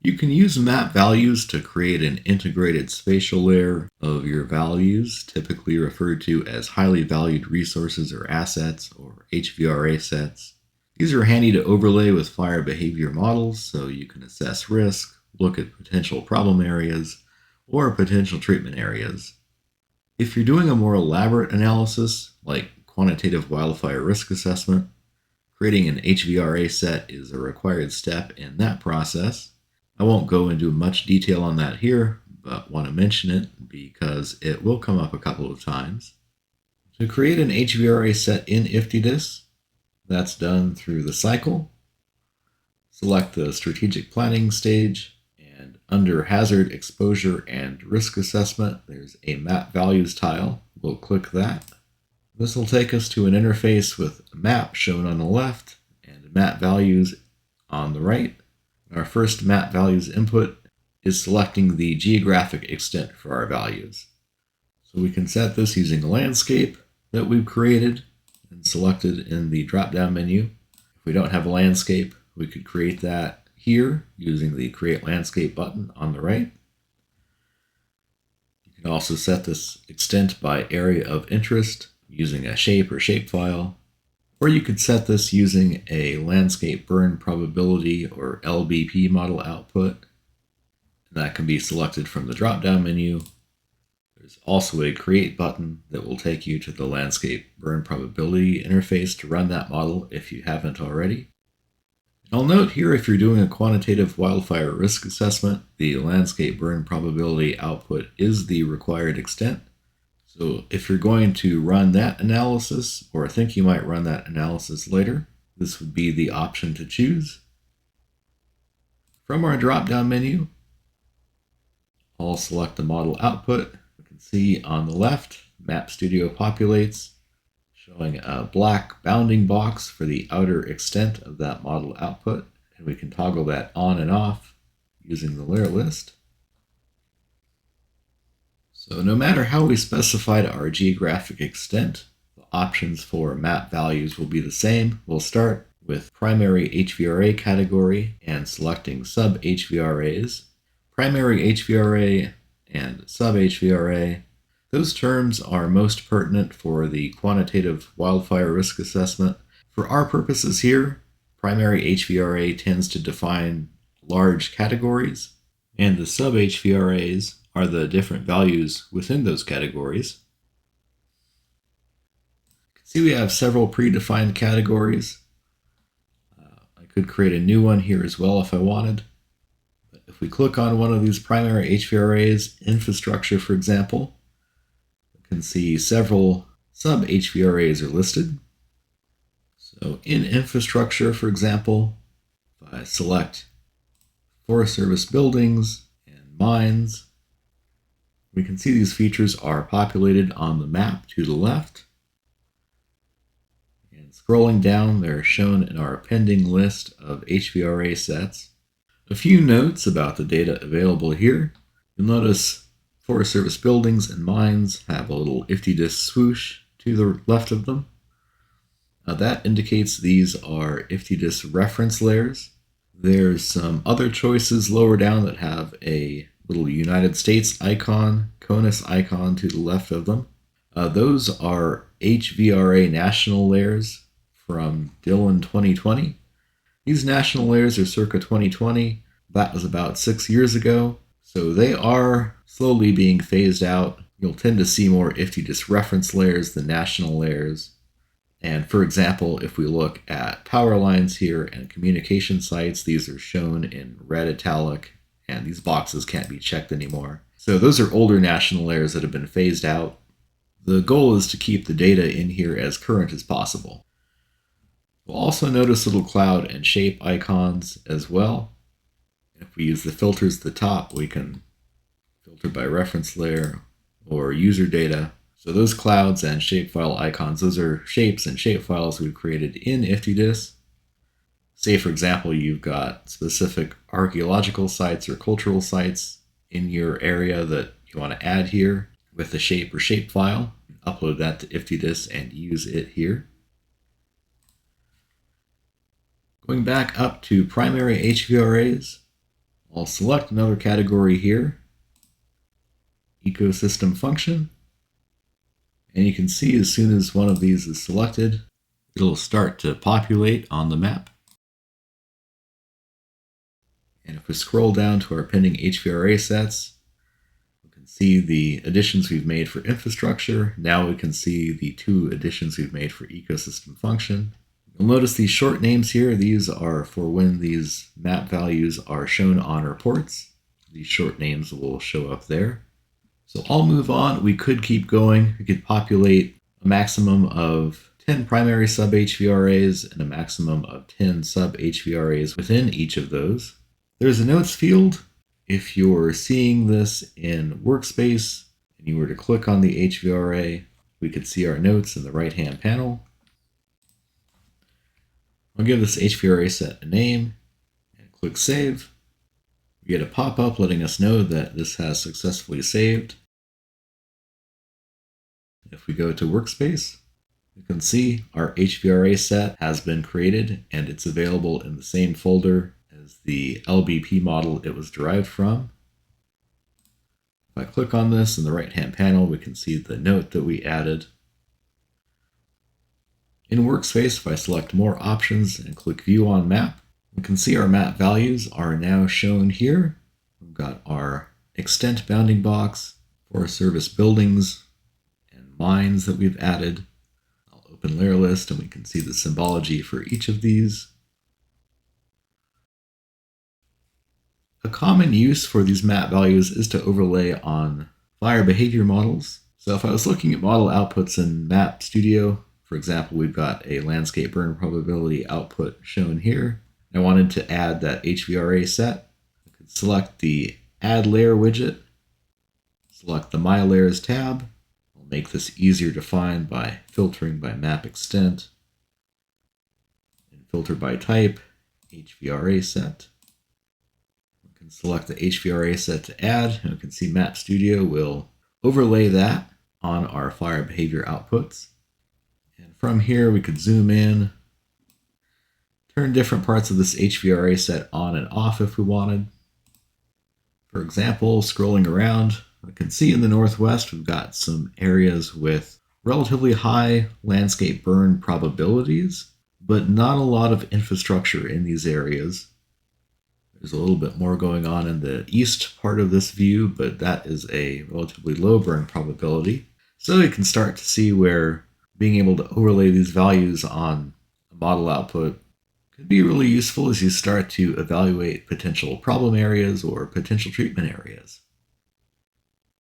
You can use map values to create an integrated spatial layer of your values, typically referred to as highly valued resources or assets, or HVRA sets. These are handy to overlay with fire behavior models so you can assess risk, look at potential problem areas, or potential treatment areas. If you're doing a more elaborate analysis, like quantitative wildfire risk assessment, creating an HVRA set is a required step in that process. I won't go into much detail on that here, but want to mention it because it will come up a couple of times. To create an HVRA set in IFTDIS, that's done through the cycle. Select the strategic planning stage, and under hazard, exposure, and risk assessment, there's a map values tile. We'll click that. This will take us to an interface with a map shown on the left and map values on the right. Our first map values input is selecting the geographic extent for our values. So we can set this using a landscape that we've created and selected in the drop-down menu. If we don't have a landscape, we could create that here using the Create Landscape button on the right. You can also set this extent by area of interest using a shape or shapefile, or you could set this using a landscape burn probability or LBP model output, and that can be selected from the drop-down menu. There's also a Create button that will take you to the landscape burn probability interface to run that model if you haven't already. I'll note here, if you're doing a quantitative wildfire risk assessment, the landscape burn probability output is the required extent. So if you're going to run that analysis, or think you might run that analysis later, this would be the option to choose. From our drop-down menu, I'll select the model output. You can see on the left, Map Studio populates, showing a black bounding box for the outer extent of that model output, and we can toggle that on and off using the layer list. So no matter how we specified our geographic extent, the options for map values will be the same. We'll start with primary HVRA category and selecting sub-HVRAs. Primary HVRA and sub-HVRA, those terms are most pertinent for the quantitative wildfire risk assessment. For our purposes here, primary HVRA tends to define large categories, and the sub-HVRAs are the different values within those categories. You can see we have several predefined categories. I could create a new one here as well if I wanted. But if we click on one of these primary HVRAs, infrastructure for example, we can see several sub-HVRAs are listed. So in infrastructure, for example, if I select Forest Service buildings and mines, we can see these features are populated on the map to the left. And scrolling down, they're shown in our pending list of HVRA sets. A few notes about the data available here. You'll notice Forest Service buildings and mines have a little IFTDIS swoosh to the left of them. That indicates these are IFTDIS reference layers. There's some other choices lower down that have a little United States icon, CONUS icon to the left of them. Those are HVRA national layers from Dillon 2020. These national layers are circa 2020. That was about 6 years ago. So they are slowly being phased out. You'll tend to see more IFTDIS reference layers than national layers. And for example, if we look at power lines here and communication sites, these are shown in red italic, and these boxes can't be checked anymore. So those are older national layers that have been phased out. The goal is to keep the data in here as current as possible. We'll also notice little cloud and shape icons as well. If we use the filters at the top, we can filter by reference layer or user data. So those clouds and shapefile icons, those are shapes and shapefiles we've created in IFTDIS. Say, for example, you've got specific archaeological sites or cultural sites in your area that you want to add here with the shape or shapefile. Upload that to IFTDIS and use it here. Going back up to primary HVRAs, I'll select another category here, ecosystem function, and you can see as soon as one of these is selected, it'll start to populate on the map. And if we scroll down to our pending HVRA sets, we can see the additions we've made for infrastructure. Now we can see the 2 additions we've made for ecosystem function. You'll notice these short names here. These are for when these map values are shown on reports. These short names will show up there. So I'll move on. We could keep going. We could populate a maximum of 10 primary sub-HVRAs and a maximum of 10 sub-HVRAs within each of those. There's a notes field. If you're seeing this in Workspace and you were to click on the HVRA, we could see our notes in the right-hand panel. I'll give this HVRA set a name and click Save. We get a pop-up letting us know that this has successfully saved. If we go to Workspace, you can see our HVRA set has been created and it's available in the same folder as the LBP model it was derived from. If I click on this in the right-hand panel, we can see the note that we added. In Workspace, if I select More Options and click View on Map, we can see our map values are now shown here. We've got our extent bounding box, Forest Service buildings, and mines that we've added. I'll open Layer List and we can see the symbology for each of these. A common use for these map values is to overlay on fire behavior models. So if I was looking at model outputs in Map Studio, for example, we've got a landscape burn probability output shown here. I wanted to add that HVRA set. I could select the Add Layer widget, select the My Layers tab. I'll make this easier to find by filtering by map extent, and filter by type, HVRA set. We can select the HVRA set to add, and we can see Map Studio will overlay that on our fire behavior outputs. And from here, we could zoom in, turn different parts of this HVRA set on and off if we wanted. For example, scrolling around, we can see in the northwest, we've got some areas with relatively high landscape burn probabilities, but not a lot of infrastructure in these areas. There's a little bit more going on in the east part of this view, but that is a relatively low burn probability. So you can start to see where being able to overlay these values on a model output could be really useful as you start to evaluate potential problem areas or potential treatment areas.